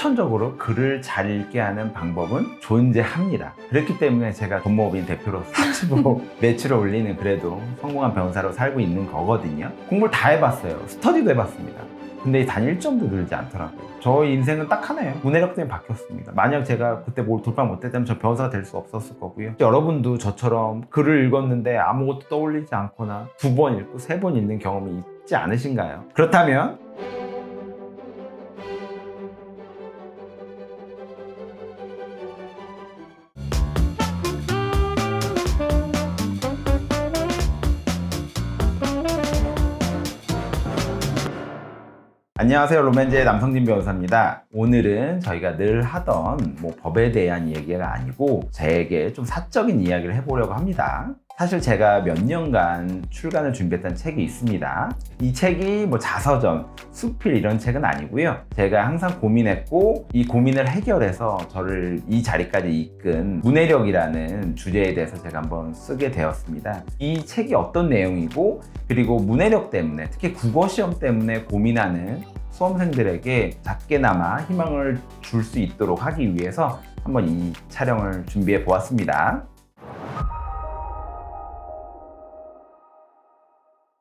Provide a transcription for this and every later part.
선천적으로 글을 잘 읽게 하는 방법은 존재합니다. 그렇기 때문에 제가 법무법인 대표로 45 매출을 올리는 그래도 성공한 변호사로 살고 있는 거거든요. 공부를 다 해봤어요. 스터디도 해봤습니다. 근데 단 1점도 늘지 않더라고요. 저의 인생은 딱 하나예요. 문해력 때문에 바뀌었습니다. 만약 제가 그때 뭘 돌파 못했다면 저 변호사가 될 수 없었을 거고요. 여러분도 저처럼 글을 읽었는데 아무것도 떠올리지 않거나 2번 읽고 3번 읽는 경험이 있지 않으신가요? 그렇다면 안녕하세요. 로맨즈의 남성진 변호사입니다. 오늘은 저희가 늘 하던 법에 대한 이야기가 아니고 저에게 좀 사적인 이야기를 해보려고 합니다. 사실 제가 몇 년간 출간을 준비했던 책이 있습니다. 이 책이 자서전, 수필 이런 책은 아니고요. 제가 항상 고민했고 이 고민을 해결해서 저를 이 자리까지 이끈 문해력이라는 주제에 대해서 제가 한번 쓰게 되었습니다. 이 책이 어떤 내용이고 그리고 문해력 때문에 특히 국어시험 때문에 고민하는 수험생들에게 작게나마 희망을 줄 수 있도록 하기 위해서 한번 이 촬영을 준비해 보았습니다.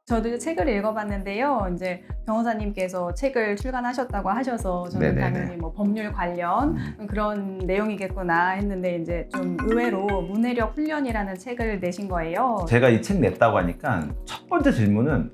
저도 책을 읽어봤는데요. 이제 변호사님께서 책을 출간하셨다고 하셔서 저는 네네네. 당연히 법률 관련 그런 내용이겠구나 했는데 이제 좀 의외로 문해력 훈련이라는 책을 내신 거예요. 제가 이 책 냈다고 하니까 첫 번째 질문은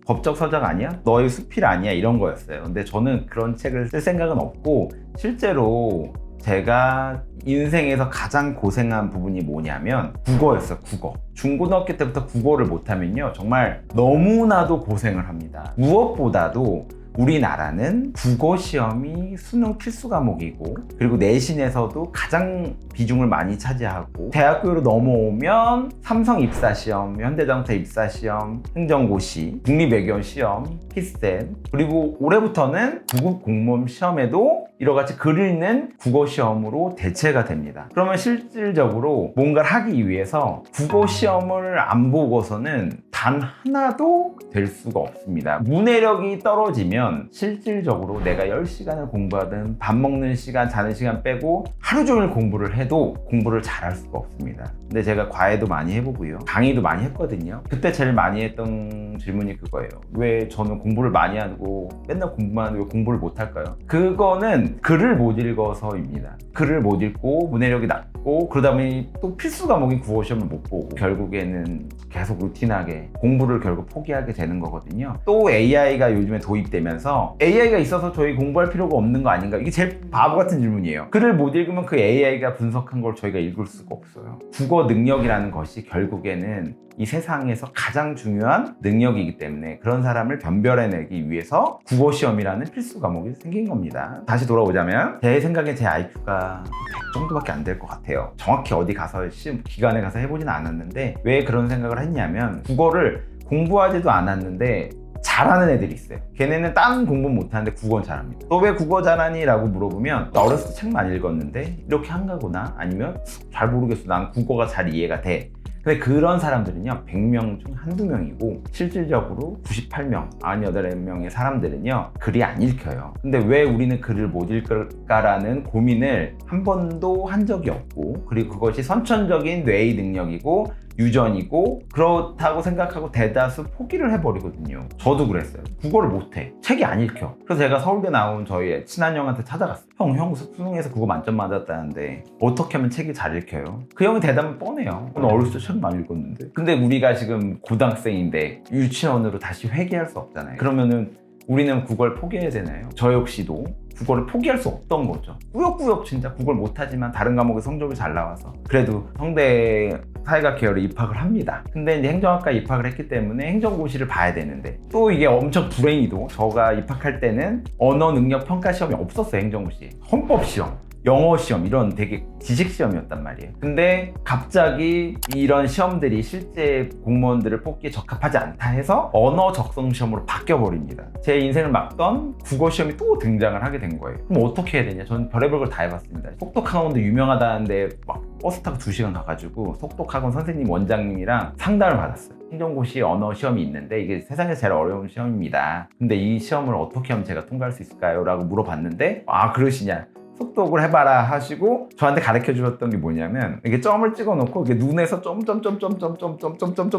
법적 서적 아니야? 너의 수필 아니야? 이런 거였어요. 근데 저는 그런 책을 쓸 생각은 없고 실제로 제가 인생에서 가장 고생한 부분이 뭐냐면 국어였어요. 국어. 중고등학교 때부터 국어를 못하면요 정말 너무나도 고생을 합니다. 무엇보다도 우리나라는 국어 시험이 수능 필수 과목이고 그리고 내신에서도 가장 비중을 많이 차지하고 대학교로 넘어오면 삼성 입사 시험, 현대자동차 입사 시험, 행정고시, 국립외교원 시험, 피스텐 그리고 올해부터는 구급 공무원 시험에도 이와 같이 글 읽는 국어 시험으로 대체가 됩니다. 그러면 실질적으로 뭔가를 하기 위해서 국어 시험을 안 보고서는 단 하나도 될 수가 없습니다. 문해력이 떨어지면 실질적으로 내가 10시간을 공부하든 밥 먹는 시간, 자는 시간 빼고 하루 종일 공부를 해도 공부를 잘할 수가 없습니다. 근데 제가 과외도 많이 해보고요. 강의도 많이 했거든요. 그때 제일 많이 했던 질문이 그거예요. 왜 저는 공부를 많이 하고 맨날 공부만 하는데 왜 공부를 못할까요? 그거는 글을 못 읽어서입니다. 글을 못 읽고 문해력이 낮고 그러다 보니 또 필수 과목인 국어 시험을 못 보고 결국에는 계속 루틴하게 공부를 결국 포기하게 되는 거거든요. 또 AI가 요즘에 도입되면서 AI가 있어서 저희 공부할 필요가 없는 거 아닌가? 이게 제일 바보 같은 질문이에요. 글을 못 읽으면 그 AI가 분석한 걸 저희가 읽을 수가 없어요. 국어 능력이라는 것이 결국에는 이 세상에서 가장 중요한 능력이기 때문에 그런 사람을 변별해내기 위해서 국어시험이라는 필수 과목이 생긴 겁니다. 다시 돌아오자면 제 생각에 제 IQ가 100 정도밖에 안 될 것 같아요. 정확히 어디 가서 시험 기관에 가서 해보진 않았는데 왜 그런 생각을 했냐면 국어를 공부하지도 않았는데 잘하는 애들이 있어요. 걔네는 다른 공부 못하는데 국어는 잘합니다. 너 왜 국어 잘하니? 라고 물어보면 나 어렸을 때 책 많이 읽었는데 이렇게 한 거구나 아니면 잘 모르겠어 난 국어가 잘 이해가 돼. 근데 그런 사람들은요 100명 중 한두 명이고 실질적으로 98명, 98명의 사람들은요 글이 안 읽혀요. 근데 왜 우리는 글을 못 읽을까라는 고민을 한 번도 한 적이 없고 그리고 그것이 선천적인 뇌의 능력이고 유전이고 그렇다고 생각하고 대다수 포기를 해버리거든요. 저도 그랬어요. 국어를 못해. 책이 안 읽혀. 그래서 제가 서울대 나온 저희 친한 형한테 찾아갔어요. 형 수능에서 국어 만점 맞았다는데 어떻게 하면 책이 잘 읽혀요? 그 형의 대답은 뻔해요. 저는 어렸을 때 책 많이 읽었는데. 근데 우리가 지금 고등학생인데 유치원으로 다시 회귀할 수 없잖아요. 그러면은 우리는 국어를 포기해야 되나요? 저 역시도 국어를 포기할 수 없던 거죠. 꾸역꾸역 진짜 국어를 못하지만 다른 과목에 성적이 잘 나와서 그래도 성대 사회학 계열에 입학을 합니다. 근데 이제 행정학과에 입학을 했기 때문에 행정고시를 봐야 되는데 또 이게 엄청 불행히도 저가 입학할 때는 언어 능력 평가 시험이 없었어요. 행정고시 헌법 시험 영어 시험 이런 되게 지식 시험이었단 말이에요. 근데 갑자기 이런 시험들이 실제 공무원들을 뽑기에 적합하지 않다 해서 언어 적성 시험으로 바뀌어 버립니다. 제 인생을 막던 국어 시험이 또 등장을 하게 된 거예요. 그럼 어떻게 해야 되냐? 저는 별의별 걸 다 해봤습니다. 속독학원도 유명하다는데 막 버스 타고 2시간 가가지고 속독학원 선생님 원장님이랑 상담을 받았어요. 행정고시 언어 시험이 있는데 이게 세상에서 제일 어려운 시험입니다. 근데 이 시험을 어떻게 하면 제가 통과할 수 있을까요? 라고 물어봤는데 아 그러시냐? 속독을 해봐라 하시고 저한테 가르쳐 주셨던 게 뭐냐면 이렇게 점을 찍어 놓고 이렇게 눈에서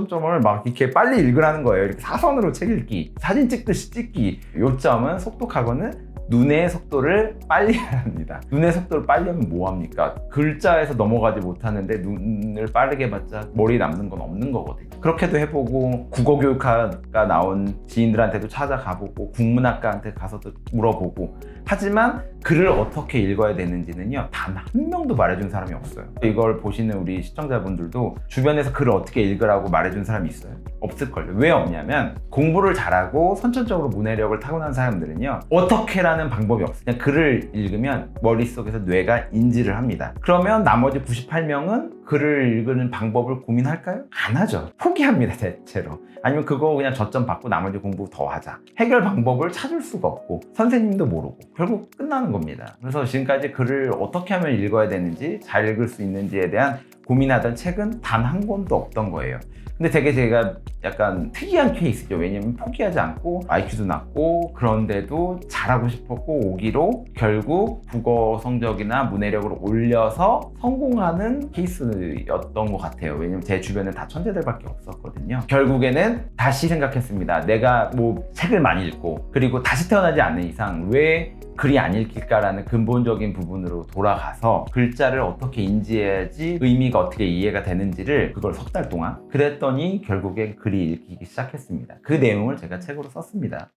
점을 막 이렇게 빨리 읽으라는 거예요. 이렇게 사선으로 책 읽기, 사진 찍듯이 찍기. 요점은 속독하고는 눈의 속도를 빨리 해야 합니다. 눈의 속도를 빨리 하면 뭐합니까? 글자에서 넘어가지 못하는데 눈을 빠르게 봤자 머리에 남는 건 없는 거거든요. 그렇게도 해보고 국어교육과가 나온 지인들한테도 찾아가보고 국문학과한테 가서도 물어보고 하지만 글을 어떻게 읽어야 되는지는요 단 한 명도 말해준 사람이 없어요. 이걸 보시는 우리 시청자분들도 주변에서 글을 어떻게 읽으라고 말해준 사람이 있어요? 없을걸요. 왜 없냐면 공부를 잘하고 선천적으로 문해력을 타고난 사람들은요 어떻게라는 방법이 없어요. 그냥 글을 읽으면 머릿속에서 뇌가 인지를 합니다. 그러면 나머지 98명은 글을 읽는 방법을 고민할까요? 안 하죠. 포기합니다 대체로. 아니면 그거 그냥 저점 받고 나머지 공부 더 하자. 해결 방법을 찾을 수가 없고 선생님도 모르고 결국 끝나는 겁니다. 그래서 지금까지 글을 어떻게 하면 읽어야 되는지 잘 읽을 수 있는지에 대한 고민하던 책은 단 한 권도 없던 거예요. 근데 되게 제가 약간 특이한 케이스죠. 왜냐면 포기하지 않고 IQ도 낮고 그런데도 잘하고 싶었고 오기로 결국 국어 성적이나 문해력을 올려서 성공하는 케이스였던 것 같아요. 왜냐면 제 주변에 다 천재들밖에 없었거든요. 결국에는 다시 생각했습니다. 내가 뭐 책을 많이 읽고 그리고 다시 태어나지 않는 이상 왜 글이 안 읽힐까라는 근본적인 부분으로 돌아가서 글자를 어떻게 인지해야지 의미가 어떻게 이해가 되는지를 그걸 석 달 동안 그랬더니 결국엔 글이 읽히기 시작했습니다. 그 내용을 제가 책으로 썼습니다.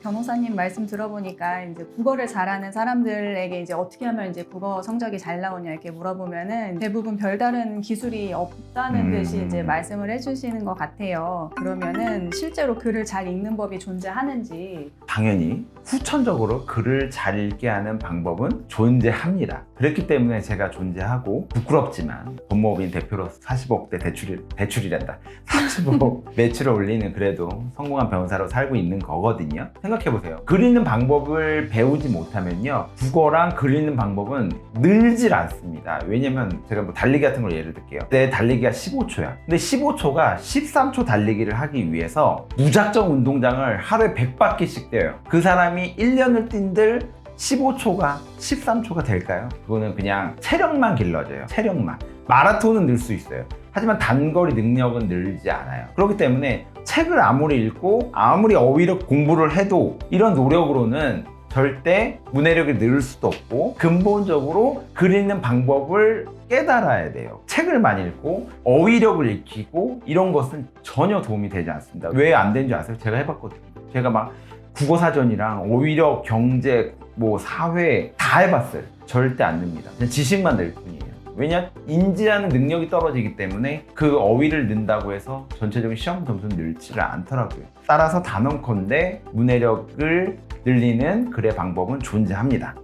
변호사님 말씀 들어보니까 이제 국어를 잘하는 사람들에게 이제 어떻게 하면 이제 국어 성적이 잘 나오냐 이렇게 물어보면은 대부분 별다른 기술이 없다는 듯이 이제 말씀을 해주시는 것 같아요. 그러면은 실제로 글을 잘 읽는 법이 존재하는지. 당연히 후천적으로 글을 잘 읽게 하는 방법은 존재합니다. 그렇기 때문에 제가 존재하고 부끄럽지만 법무법인 대표로 40억대 대출이란다. 40억 매출을 올리는 그래도 성공한 변호사로 살고 있는 거거든요. 생각해보세요. 글 읽는 방법을 배우지 못하면요 국어랑 글 읽는 방법은 늘질 않습니다. 왜냐면 제가 뭐 달리기 같은 걸 예를 들게요. 내 달리기가 15초야. 근데 15초가 13초 달리기를 하기 위해서 무작정 운동장을 하루에 100바퀴씩 뛰어요. 그 사람이 1년을 뛴들 15초가 13초가 될까요? 그거는 그냥 체력만 길러져요. 체력만. 마라톤은 늘 수 있어요. 하지만 단거리 능력은 늘지 않아요. 그렇기 때문에 책을 아무리 읽고 아무리 어휘력 공부를 해도 이런 노력으로는 절대 문해력이 늘 수도 없고 근본적으로 글 읽는 방법을 깨달아야 돼요. 책을 많이 읽고 어휘력을 익히고 이런 것은 전혀 도움이 되지 않습니다. 왜 안 되는 줄 아세요? 제가 해봤거든요. 제가 막 국어사전이랑 어휘력, 경제, 뭐 사회 다 해봤어요. 절대 안 됩니다. 그냥 지식만 늘 뿐이에요. 왜냐? 인지하는 능력이 떨어지기 때문에 그 어휘를 는다고 해서 전체적인 시험 점수는 늘지를 않더라고요. 따라서 단언컨대 문해력을 늘리는 글의 방법은 존재합니다.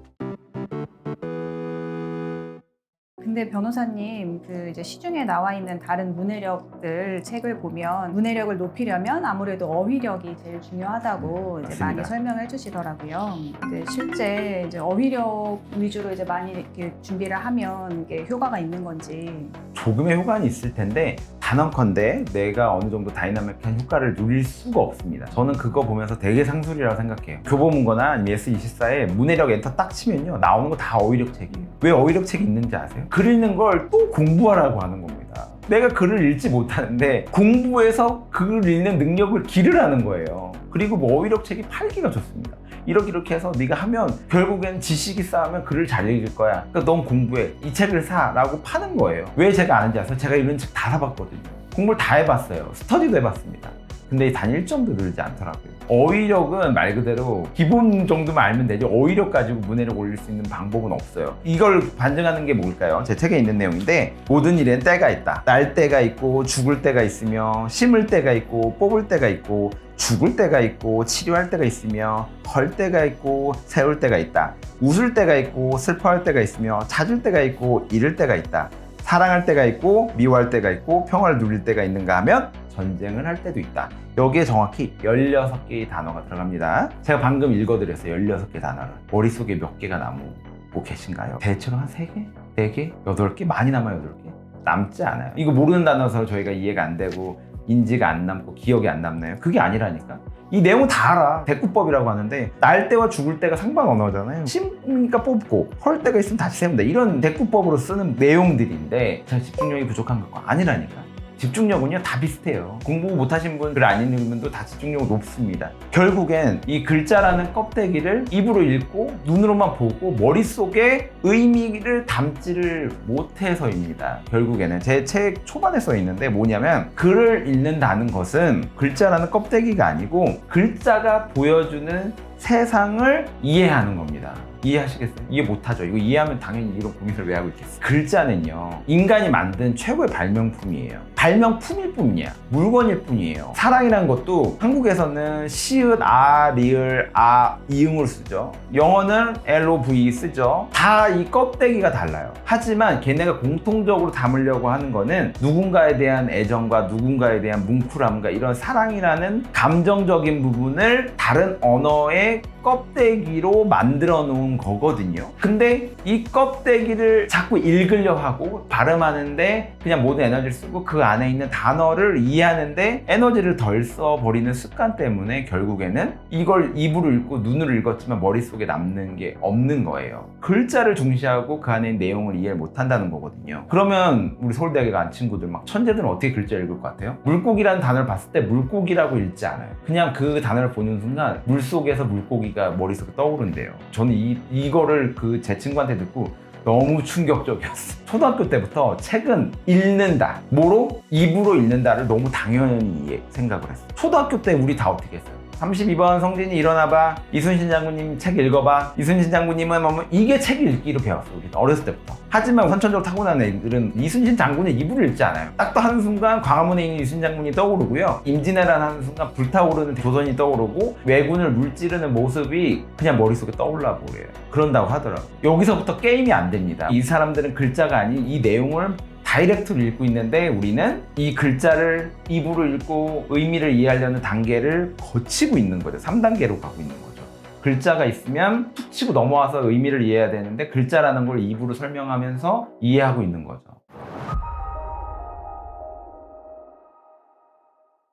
근데 변호사님 그 이제 시중에 나와 있는 다른 문해력들 책을 보면 문해력을 높이려면 아무래도 어휘력이 제일 중요하다고 이제 맞습니다. 많이 설명을 해주시더라고요. 근데 실제 이제 어휘력 위주로 이제 많이 이렇게 준비를 하면 이게 효과가 있는 건지. 조금의 효과는 있을 텐데 단언컨대 내가 어느 정도 다이나믹한 효과를 누릴 수가 없습니다. 저는 그거 보면서 되게 상술이라고 생각해요. 교보문고나 아니면 예스24에 문해력 엔터 딱 치면요 나오는 거 다 어휘력 책이에요. 왜 어휘력 책이 있는지 아세요? 글 읽는 걸 또 공부하라고 하는 겁니다. 내가 글을 읽지 못하는데 공부해서 글 읽는 능력을 기르라는 거예요. 그리고 뭐 어휘력 책이 팔기가 좋습니다. 이렇게 해서 네가 하면 결국엔 지식이 쌓으면 글을 잘 읽을 거야. 그러니까 넌 공부해. 이 책을 사 라고 파는 거예요. 왜 제가 아는지 아세요? 제가 이런 책 다 사봤거든요. 공부를 다 해봤어요. 스터디도 해봤습니다. 근데 단 1점도 늘지 않더라고요. 어휘력은 말 그대로 기본 정도만 알면 되지 어휘력 가지고 문해력 올릴 수 있는 방법은 없어요. 이걸 반증하는 게 뭘까요? 제 책에 있는 내용인데 모든 일엔 때가 있다. 날 때가 있고 죽을 때가 있으며 심을 때가 있고 뽑을 때가 있고 죽을 때가 있고 치료할 때가 있으며 헐 때가 있고 세울 때가 있다. 웃을 때가 있고 슬퍼할 때가 있으며 찾을 때가 있고 잃을 때가 있다. 사랑할 때가 있고 미워할 때가 있고 평화를 누릴 때가 있는가 하면 전쟁을 할 때도 있다. 여기에 정확히 16개의 단어가 들어갑니다. 제가 방금 읽어드렸어요. 16개 단어를. 머릿속에 몇 개가 남고 계신가요? 대체로 한 3개? 4개? 8개? 많이 남아요, 8개? 남지 않아요. 이거 모르는 단어라서 저희가 이해가 안 되고 인지가 안 남고 기억이 안 남나요? 그게 아니라니까. 이 내용은 다 알아. 대꾸법이라고 하는데 날 때와 죽을 때가 상반 언어잖아요. 심으니까 뽑고 헐 때가 있으면 다시 세운다. 이런 대꾸법으로 쓰는 내용들인데 제가 집중력이 부족한 거 아니라니까. 집중력은요 다 비슷해요. 공부 못하신 분, 글 안 읽는 분도 다 집중력 높습니다. 결국엔 이 글자라는 껍데기를 입으로 읽고 눈으로만 보고 머릿속에 의미를 담지를 못해서입니다. 결국에는 제 책 초반에 써 있는데 뭐냐면 글을 읽는다는 것은 글자라는 껍데기가 아니고 글자가 보여주는 세상을 이해하는 겁니다. 이해하시겠어요? 이해 못하죠. 이거 이해하면 당연히 이런 고민을 왜 하고 있겠어요? 글자는요 인간이 만든 최고의 발명품이에요. 발명품일 뿐이야. 물건일 뿐이에요. 사랑이라는 것도 한국에서는 시읒, 아, 리을, 아, 이응을 쓰죠. 영어는 LOV 쓰죠. 다 이 껍데기가 달라요. 하지만 걔네가 공통적으로 담으려고 하는 거는 누군가에 대한 애정과 누군가에 대한 뭉클함과 이런 사랑이라는 감정적인 부분을 다른 언어의 껍데기로 만들어 놓은 거거든요. 근데 이 껍데기를 자꾸 읽으려 하고 발음하는데 그냥 모든 에너지를 쓰고 그 안에 있는 단어를 이해하는데 에너지를 덜 써버리는 습관 때문에 결국에는 이걸 입으로 읽고 눈으로 읽었지만 머릿속에 남는 게 없는 거예요. 글자를 중시하고 그 안에 내용을 이해를 못한다는 거거든요. 그러면 우리 서울대학에 간 친구들 막 천재들은 어떻게 글자 읽을 것 같아요? 물고기라는 단어를 봤을 때 물고기라고 읽지 않아요. 그냥 그 단어를 보는 순간 물속에서 물고기가 머릿속에 떠오른대요. 저는 이거를 제 친구한테 듣고 너무 충격적이었어. 초등학교 때부터 책은 읽는다. 뭐로? 입으로 읽는다를 너무 당연히 생각을 했어. 초등학교 때 우리 다 어떻게 했어요? 32번 성진이 일어나봐. 이순신 장군님 책 읽어봐. 이순신 장군님은 뭐 이게 책 읽기로 배웠어. 우리 어렸을 때부터. 하지만 선천적으로 타고난 애들은 이순신 장군의 입으로 읽지 않아요. 딱 하는 순간 광화문에 있는 이순신 장군이 떠오르고요. 임진왜란 하는 순간 불타오르는 조선이 떠오르고 왜군을 물찌르는 모습이 그냥 머릿속에 떠올라 버려요. 그런다고 하더라고요. 여기서부터 게임이 안 됩니다. 이 사람들은 글자가 아닌 이 내용을 다이렉트로 읽고 있는데 우리는 이 글자를 입으로 읽고 의미를 이해하려는 단계를 거치고 있는 거죠. 3단계로 가고 있는 거죠. 글자가 있으면 툭 치고 넘어와서 의미를 이해해야 되는데 글자라는 걸 입으로 설명하면서 이해하고 있는 거죠.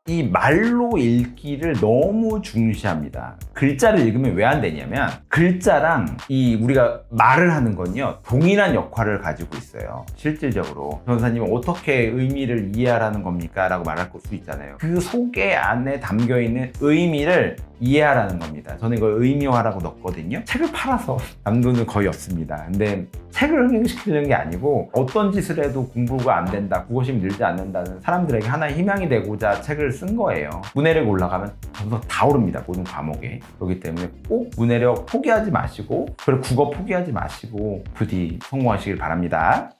이 말로 읽기를 너무 중시합니다. 글자를 읽으면 왜 안 되냐면 글자랑 우리가 말을 하는 건요 동일한 역할을 가지고 있어요. 실질적으로 변호사님은 어떻게 의미를 이해하라는 겁니까? 라고 말할 수 있잖아요. 그 속에 안에 담겨있는 의미를 이해하라는 겁니다. 저는 이걸 의미화라고 넣었거든요. 책을 팔아서 남는 거의 없습니다. 근데 책을 흥행시키려는 게 아니고 어떤 짓을 해도 공부가 안 된다, 국어심이 늘지 않는다는 사람들에게 하나의 희망이 되고자 책을 쓴 거예요. 문해력 올라가면 점수가 다 오릅니다. 모든 과목에. 그렇기 때문에 꼭 문해력 포기하지 마시고 그리고 국어 포기하지 마시고 부디 성공하시길 바랍니다.